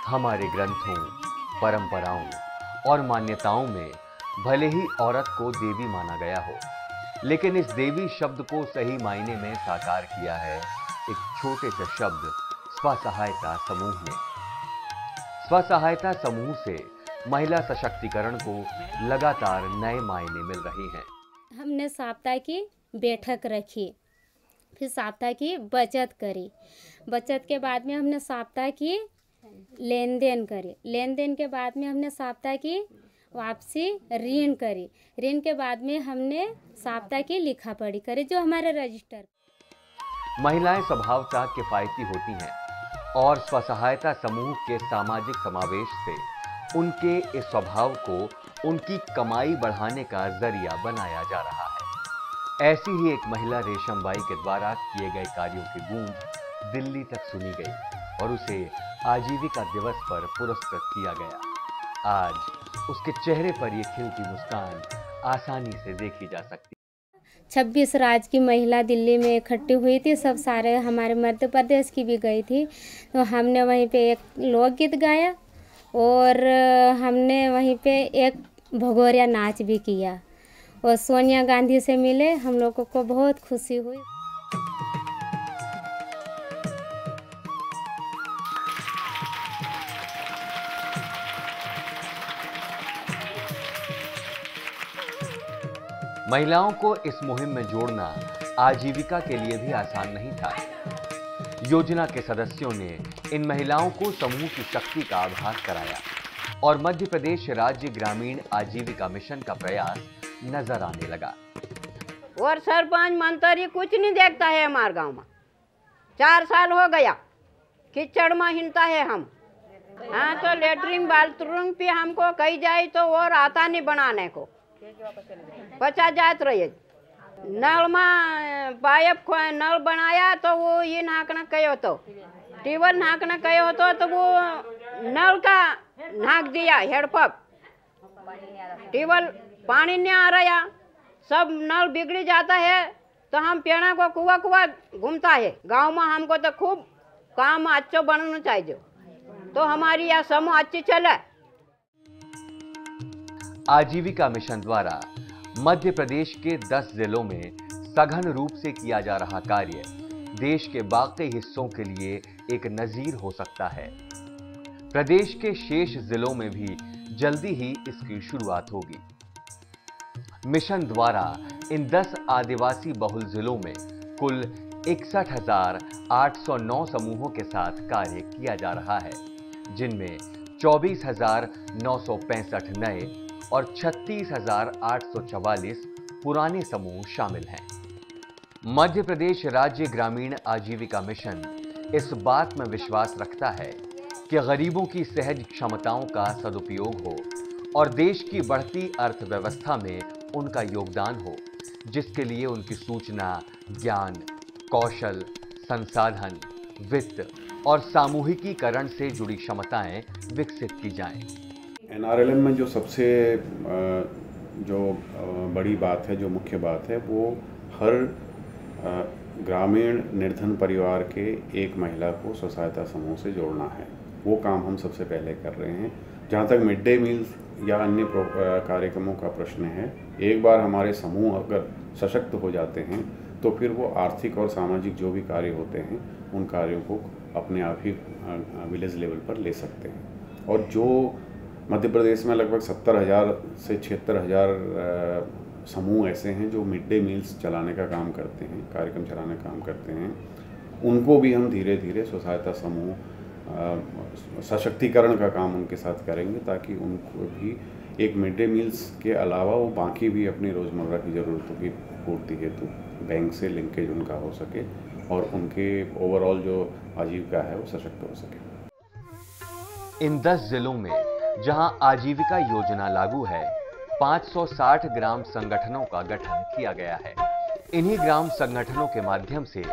हमारे ग्रंथों, परंपराओं और मान्यताओं में भले ही औरत को देवी माना गया हो, लेकिन इस देवी शब्द को सही मायने में साकार किया है एक छोटे से शब्द स्वसहायता समूह ने। स्वसहायता समूह से महिला सशक्तिकरण को लगातार नए मायने मिल रहे हैं। हमने सप्ताह की बैठक रखी, फिर सप्ताह की बचत करी, बचत के बाद में हमने सप्ताह की लेन देन करी, लेन देन के बाद में हमने सप्ताह की वापसी ऋण करी, ऋण के बाद में हमने सप्ताह की लिखा पढ़ी करी जो हमारे रजिस्टर। महिलाएं स्वभावतः किफायती होती हैं और स्वसहायता समूह के सामाजिक समावेश से उनके इस स्वभाव को उनकी कमाई बढ़ाने का जरिया बनाया जा रहा है। ऐसी ही एक महिला रेशमबाई के द्वारा किए गए कार्यों की गूंज दिल्ली तक सुनी गई और उसे आजीविका दिवस पर पुरस्कृत किया गया। आज उसके चेहरे पर यह खिलती मुस्कान आसानी से देखी जा सकती। 26 राज्य की महिला दिल्ली में इकट्ठी हुई थी, सब सारे हमारे मध्य प्रदेश की भी गई थी, तो हमने वहीं पे एक लोकगीत गाया और हमने वहीं पे एक भगोरिया नाच भी किया और सोनिया गांधी से मिले, हम लोगों को बहुत खुशी हुई। महिलाओं को इस मुहिम में जोड़ना आजीविका के लिए भी आसान नहीं था। योजना के सदस्यों ने इन महिलाओं को समूह की शक्ति का आभास कराया और मध्य प्रदेश राज्य ग्रामीण आजीविका मिशन का प्रयास नजर आने लगा। और सरपंच मंत्री कुछ नहीं देखता है हमारे गांव में। 4 साल हो गया कीचड़ में हिंता है हम। हाँ, तो लेटरिन बाथरूम पे हमको कही जाए तो और आता नहीं बनाने को, 50 जात रही। नल में पाइप नल बनाया तो वो ये नाकना कहो तो टीवल नाकना कहो तो वो नल का नाक दिया हेडपंप, टीवल पानी नहीं आ रहा, सब नल बिगड़ जाता है, तो हम पेड़ा को कुआ कुआ घूमता है गांव में। हमको तो खूब काम अच्छा बनना चाहिए तो हमारी यह समूह अच्छी चले। आजीविका मिशन द्वारा मध्य प्रदेश के 10 जिलों में सघन रूप से किया जा रहा कार्य देश के बाकी हिस्सों के लिए एक नजीर हो सकता है। प्रदेश के शेष जिलों में भी जल्दी ही इसकी शुरुआत होगी। मिशन द्वारा इन 10 आदिवासी बहुल जिलों में कुल 61,809 समूहों के साथ कार्य किया जा रहा है, जिनमें 24,965 नए और 36,844 पुराने समूह शामिल हैं। मध्य प्रदेश राज्य ग्रामीण आजीविका मिशन इस बात में विश्वास रखता है कि गरीबों की सहज क्षमताओं का सदुपयोग हो और देश की बढ़ती अर्थव्यवस्था में उनका योगदान हो, जिसके लिए उनकी सूचना, ज्ञान, कौशल, संसाधन, वित्त और सामूहिकीकरण से जुड़ी क्षमताएं विकसित की जाएं। NRLM में जो सबसे बड़ी बात है, जो मुख्य बात है, वो हर ग्रामीण निर्धन परिवार के एक महिला को स्वसहायता समूह से जोड़ना है। वो काम हम सबसे पहले कर रहे हैं। जहाँ तक मिड डे मील्स या अन्य कार्यक्रमों का प्रश्न है, एक बार हमारे समूह अगर सशक्त हो जाते हैं तो फिर वो आर्थिक और सामाजिक जो भी कार्य होते हैं उन कार्यों को अपने आप ही विलेज लेवल पर ले सकते हैं। और जो मध्य प्रदेश में लगभग 70,000 से 76,000 समूह ऐसे हैं जो मिड डे मील्स चलाने का काम करते हैं, कार्यक्रम चलाने का काम करते हैं, उनको भी हम धीरे धीरे स्वसहायता समूह सशक्तिकरण का काम उनके साथ करेंगे, ताकि उनको भी एक मिड डे मील्स के अलावा वो बाकी भी अपनी रोज़मर्रा की ज़रूरतों की पूर्ति हेतु बैंक से लिंकेज उनका हो सके और उनके ओवरऑल जो आजीविका है वो सशक्त हो सके। इन 10 जिलों में जहां आजीविका योजना लागू है, 560 ग्राम संगठनों का गठन किया गया है। इन्हीं ग्राम संगठनों के माध्यम से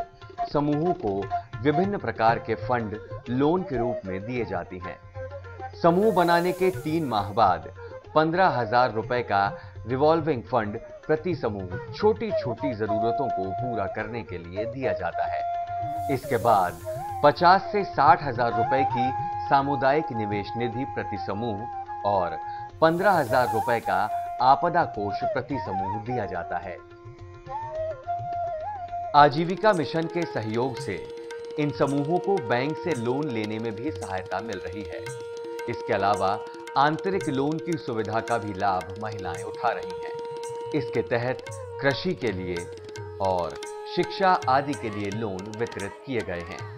समूहों को विभिन्न प्रकार के फंड लोन के रूप में दिए जाते हैं। समूह बनाने के 3 माह बाद 15,000 रुपए का रिवॉल्विंग फंड प्रति समूह छोटी छोटी जरूरतों को पूरा करने के लिए दिया जाता है। इसके बाद 50 से 60,000 रुपए की सामुदायिक निवेश निधि प्रति समूह और 15,000 रुपए का आपदा कोष प्रति समूह दिया जाता है। आजीविका मिशन के सहयोग से इन समूहों को बैंक से लोन लेने में भी सहायता मिल रही है। इसके अलावा आंतरिक लोन की सुविधा का भी लाभ महिलाएं उठा रही हैं। इसके तहत कृषि के लिए और शिक्षा आदि के लिए लोन वितरित किए गए हैं।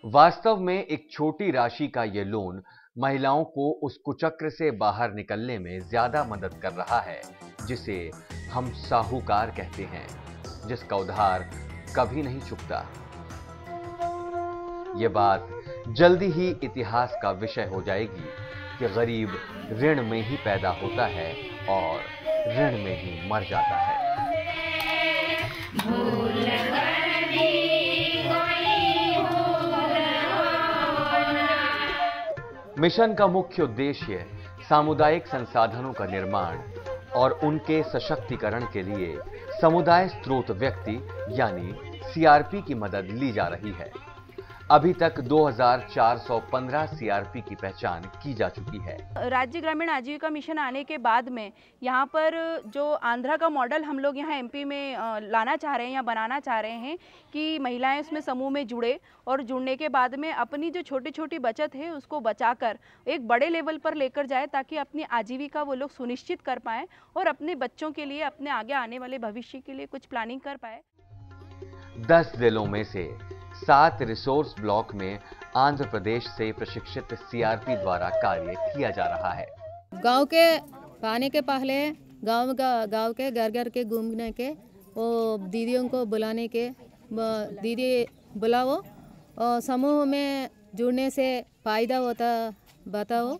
वास्तव में एक छोटी राशि का यह लोन महिलाओं को उस कुचक्र से बाहर निकलने में ज्यादा मदद कर रहा है जिसे हम साहूकार कहते हैं, जिसका उधार कभी नहीं चुकता। ये बात जल्दी ही इतिहास का विषय हो जाएगी कि गरीब ऋण में ही पैदा होता है और ऋण में ही मर जाता है। मिशन का मुख्य उद्देश्य सामुदायिक संसाधनों का निर्माण और उनके सशक्तिकरण के लिए समुदाय स्रोत व्यक्ति यानी सीआरपी की मदद ली जा रही है। अभी तक 2415 सीआरपी की पहचान की जा चुकी है। राज्य ग्रामीण आजीविका मिशन आने के बाद में यहाँ पर जो आंध्रा का मॉडल हम लोग यहाँ एमपी में लाना चाह रहे हैं या बनाना चाह रहे हैं कि महिलाएं उसमें समूह में जुड़े और जुड़ने के बाद में अपनी जो छोटी छोटी बचत है उसको बचाकर एक बड़े लेवल पर लेकर जाए ताकि अपनी आजीविका वो लोग सुनिश्चित कर पाएँ और अपने बच्चों के लिए, अपने आगे आने वाले भविष्य के लिए कुछ प्लानिंग कर पाए। 10 जिलों में से 7 रिसोर्स ब्लॉक में आंध्र प्रदेश से प्रशिक्षित सीआरपी द्वारा कार्य किया जा रहा है। गांव के आने के पहले गांव के घर घर के घूमने के, वो दीदियों को बुलाने के, दीदी बुलाओ और समूह में जुड़ने से फ़ायदा होता बताओ।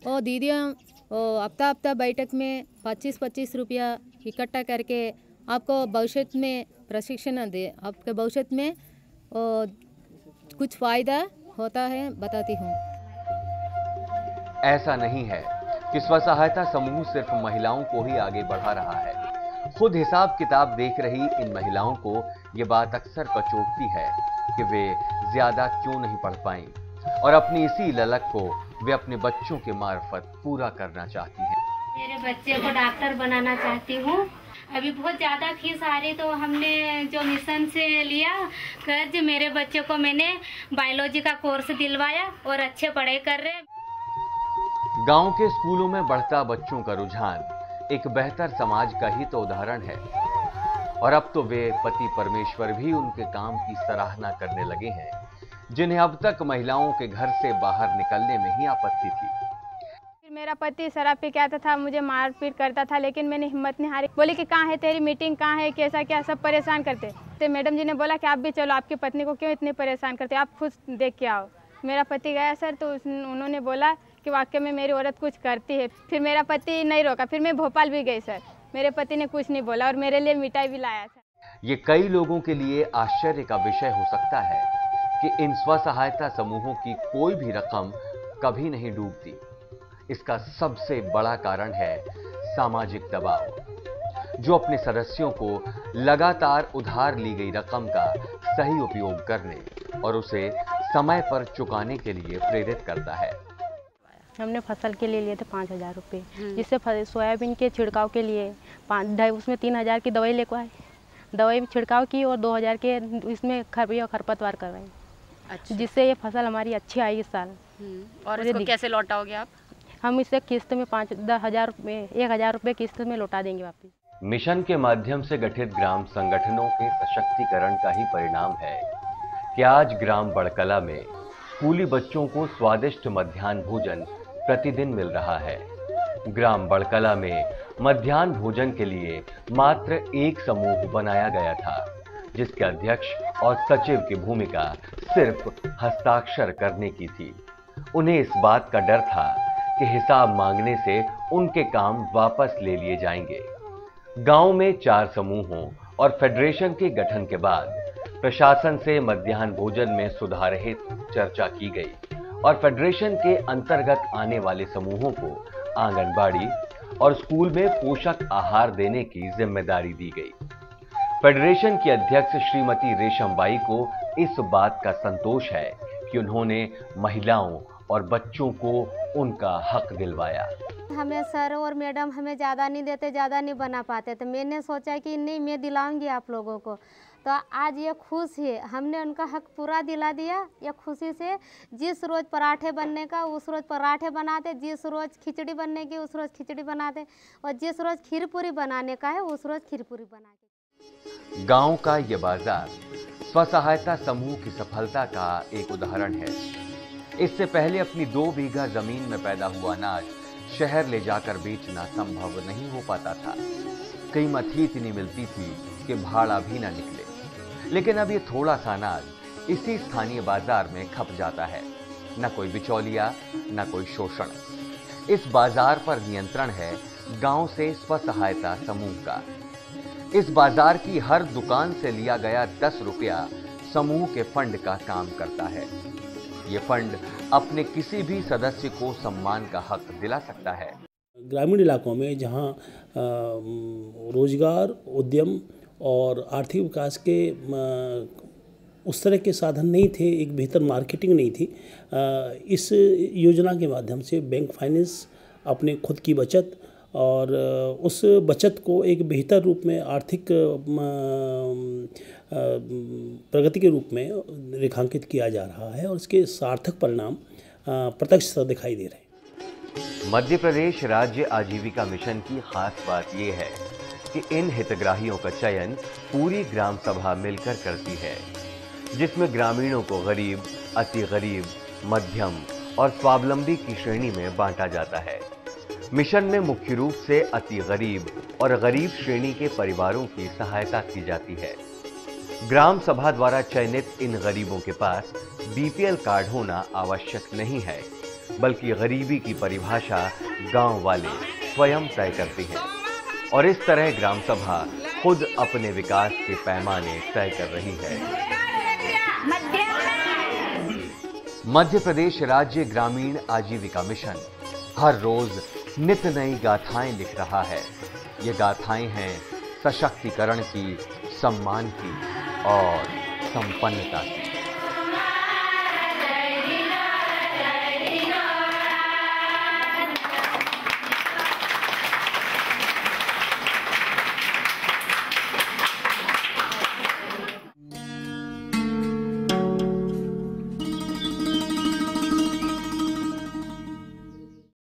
और दीदियाँ हफ्ता बैठक में 25-25 रुपया इकट्ठा करके आपको भविष्य में प्रशिक्षण दे, आपके भविष्य में कुछ फ़ायदा होता है बताती हूँ। ऐसा नहीं है कि स्वसहायता समूह सिर्फ महिलाओं को ही आगे बढ़ा रहा है। खुद हिसाब किताब देख रही इन महिलाओं को ये बात अक्सर कचोटती है कि वे ज्यादा क्यों नहीं पढ़ पाईं और अपनी इसी ललक को वे अपने बच्चों के मार्फत पूरा करना चाहती हैं। मेरे बच्चे को डॉक्टर बनाना चाहती हूँ। अभी बहुत ज़्यादा फीस आ रही तो हमने जो मिशन से लिया कर्ज, मेरे बच्चे को मैंने बायोलॉजी का कोर्स दिलवाया और अच्छे पढ़ाई कर रहे। गांव के स्कूलों में बढ़ता बच्चों का रुझान एक बेहतर समाज का ही तो उदाहरण है और अब तो वे पति परमेश्वर भी उनके काम की सराहना करने लगे हैं, जिन्हें अब तक महिलाओं के घर से बाहर निकलने में ही आपत्ति थी। मेरा पति शराब पी के आता था, मुझे मारपीट करता था, लेकिन मैंने हिम्मत नहीं हारी। बोली कि कहाँ है तेरी मीटिंग, कहाँ है, कैसा क्या, सब परेशान करते। तो मैडम जी ने बोला कि आप भी चलो, आपकी पत्नी को क्यों इतने परेशान करते, आप खुद देख के आओ। मेरा पति गया सर, तो उन्होंने बोला कि वाकई में मेरी औरत कुछ करती है। फिर मेरा पति नहीं रोका, फिर मैं भोपाल भी गई सर, मेरे पति ने कुछ नहीं बोला और मेरे लिए मिठाई भी लाया था। ये कई लोगों के लिए आश्चर्य का विषय हो सकता है कि इन स्वसहायता समूहों की कोई भी रकम कभी नहीं डूबती। इसका सबसे बड़ा कारण है सामाजिक दबाव, जो अपने सदस्यों को लगातार उधार ली गई रकम का सही उपयोग करने और उसे समय पर चुकाने के लिए प्रेरित करता है। हमने फसल के लिए लिए थे 5,000 रुपये, जिससे सोयाबीन के छिड़काव के लिए उसमें 3,000 की दवाई लेकर आए, दवाई भी छिड़काव की और 2,000 के इसमें खरपतवार करवाई। अच्छा। जिससे ये फसल हमारी अच्छी आई इस साल। और इसको कैसे लौटाओगे आप? हम इसे किस्त में 5-10,000 रुपये 1,000 रुपये किस्त में लौटा देंगे वापस। मिशन के माध्यम से गठित ग्राम संगठनों के सशक्तिकरण का ही परिणाम है कि आज ग्राम बड़कला में स्कूली बच्चों को स्वादिष्ट मध्याह्न भोजन प्रतिदिन मिल रहा है। ग्राम बड़कला में मध्याह्न भोजन के लिए मात्र एक समूह बनाया गया था, जिसके अध्यक्ष और सचिव की भूमिका सिर्फ हस्ताक्षर करने की थी। उन्हें इस बात का डर था कि हिसाब मांगने से उनके काम वापस ले लिए जाएंगे। गांव में 4 समूहों और फेडरेशन के गठन के बाद प्रशासन से मध्याह्न भोजन में सुधार हेतु चर्चा की गई और फेडरेशन के अंतर्गत आने वाले समूहों को आंगनबाड़ी और स्कूल में पोषक आहार देने की जिम्मेदारी दी गई। फेडरेशन की अध्यक्ष श्रीमती रेशम बाई को इस बात का संतोष है कि उन्होंने महिलाओं और बच्चों को उनका हक दिलवाया। हमें सर और मैडम हमें ज़्यादा नहीं देते, ज़्यादा नहीं बना पाते, तो मैंने सोचा कि नहीं, मैं दिलाऊंगी आप लोगों को। तो आज ये खुश है, हमने उनका हक पूरा दिला दिया। ये खुशी से जिस रोज़ पराठे बनने का उस रोज़ पराठे बनाते, जिस रोज़ खिचड़ी बनने की उस रोज़ खिचड़ी बनाते, और जिस रोज़ खीर पूरी बनाने का है उस रोज़ खीर पूरी बना के। गांव का ये बाजार स्वसहायता समूह की सफलता का एक उदाहरण है। इससे पहले अपनी 2 बीघा जमीन में पैदा हुआ अनाज शहर ले जाकर बेचना संभव नहीं हो पाता था। कीमत ही इतनी मिलती थी कि भाड़ा भी ना निकले। लेकिन अब ये थोड़ा सा अनाज इसी स्थानीय बाजार में खप जाता है। न कोई बिचौलिया, न कोई शोषण। इस बाजार पर नियंत्रण है गांव से स्वसहायता समूह का। इस बाजार की हर दुकान से लिया गया 10 रुपया समूह के फंड का काम करता है। ये फंड अपने किसी भी सदस्य को सम्मान का हक दिला सकता है। ग्रामीण इलाकों में जहां रोजगार, उद्यम और आर्थिक विकास के उस तरह के साधन नहीं थे, एक बेहतर मार्केटिंग नहीं थी, इस योजना के माध्यम से बैंक फाइनेंस अपने खुद की बचत और उस बचत को एक बेहतर रूप में आर्थिक प्रगति के रूप में रेखांकित किया जा रहा है और इसके सार्थक परिणाम प्रत्यक्ष दिखाई दे रहे हैं। मध्य प्रदेश राज्य आजीविका मिशन की खास बात यह है कि इन हितग्राहियों का चयन पूरी ग्राम सभा मिलकर करती है, जिसमें ग्रामीणों को गरीब, अति गरीब, मध्यम और स्वावलंबी की श्रेणी में बांटा जाता है। मिशन में मुख्य रूप से अति गरीब और गरीब श्रेणी के परिवारों की सहायता की जाती है। ग्राम सभा द्वारा चयनित इन गरीबों के पास बीपीएल कार्ड होना आवश्यक नहीं है, बल्कि गरीबी की परिभाषा गांव वाले स्वयं तय करते हैं और इस तरह ग्राम सभा खुद अपने विकास के पैमाने तय कर रही है। मध्य प्रदेश राज्य ग्रामीण आजीविका मिशन हर रोज नित नई गाथाएं लिख रहा है। ये गाथाएं हैं सशक्तिकरण की, सम्मान की और संपन्नता की।